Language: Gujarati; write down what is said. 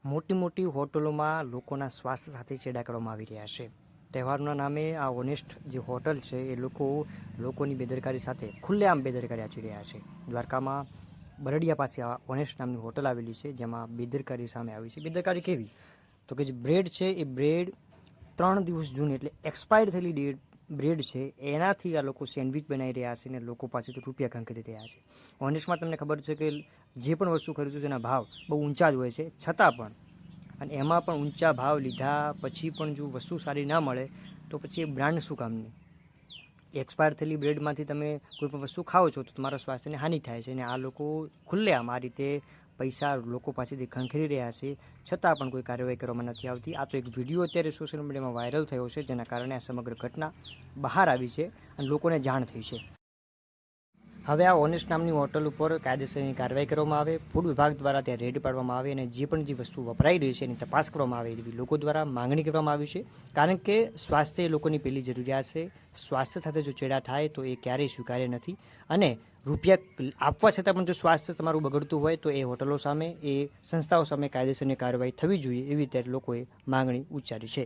મોટી મોટી હોટલોમાં લોકોના સ્વાસ્થ્ય સાથે ચેડા કરવામાં આવી રહ્યા છે. તહેવારના નામે આ ઓનેસ્ટ જે હોટલ છે એ લોકોની બેદરકારી સાથે ખુલ્લેઆમ બેદરકારી આચરી રહ્યા છે. દ્વારકામાં બરડિયા પાસે આ ઓનેસ્ટ નામની હોટલ આવેલી છે, જેમાં બેદરકારી સામે આવી છે. બેદરકારી કેવી? તો કે જે બ્રેડ છે એ બ્રેડ 3 દિવસ જૂની એટલે એક્સપાયર થયેલી બ્રેડ છે એનાથી આ લોકો સેન્ડવિચ બનાવી રહ્યા છે અને લોકો પાસેથી રૂપિયા ખંખેરી રહ્યા છે. ઓનેસ્ટમાં તમને ખબર છે કે જે પણ વસ્તુ ખરીદો છો એના ભાવ બહુ ઊંચા જ હોય છે, છતાં પણ અને એમાં પણ ઊંચા ભાવ લીધા પછી પણ જો વસ્તુ સારી ના મળે તો પછી એ બ્રાન્ડ શું કામની? એક્સપાયર થયેલી બ્રેડમાંથી તમે કોઈ પણ વસ્તુ ખાઓ છો તો તમારા સ્વાસ્થ્યને હાનિ થાય છે અને આ લોકો ખુલ્લેઆમ આ રીતે પૈસા લોકો પાસેથી ખંખેરી રહ્યા છે, છતાં પણ કોઈ કાર્યવાહી કરવામાં નથી આવતી. આ તો એક વિડીયો અત્યારે સોશિયલ મીડિયામાં વાયરલ થયો છે, જેના કારણે આ સમગ્ર ઘટના બહાર આવી છે અને લોકોને જાણ થઈ છે. હવે આ ઓનેસ્ટ નામની હોટલ ઉપર કાયદેસરની કાર્યવાહી કરવામાં આવે, ફૂડ વિભાગ દ્વારા ત્યાં રેડ પાડવામાં આવે અને જે પણ જે વસ્તુ વપરાઈ રહી છે એની તપાસ કરવામાં આવે એવી લોકો દ્વારા માંગણી કરવામાં આવી છે. કારણ કે સ્વાસ્થ્ય એ લોકોની પહેલી જરૂરિયાત છે. સ્વાસ્થ્ય સાથે જો ચેડા થાય તો એ ક્યારેય સ્વીકાર્ય નથી અને રૂપિયા આપવા છતાં પણ જો સ્વાસ્થ્ય તમારું બગડતું હોય તો એ હોટલો સામે, એ સંસ્થાઓ સામે કાયદેસરની કાર્યવાહી થવી જોઈએ, એવી ત્યારે લોકોએ માંગણી ઉચ્ચારી છે.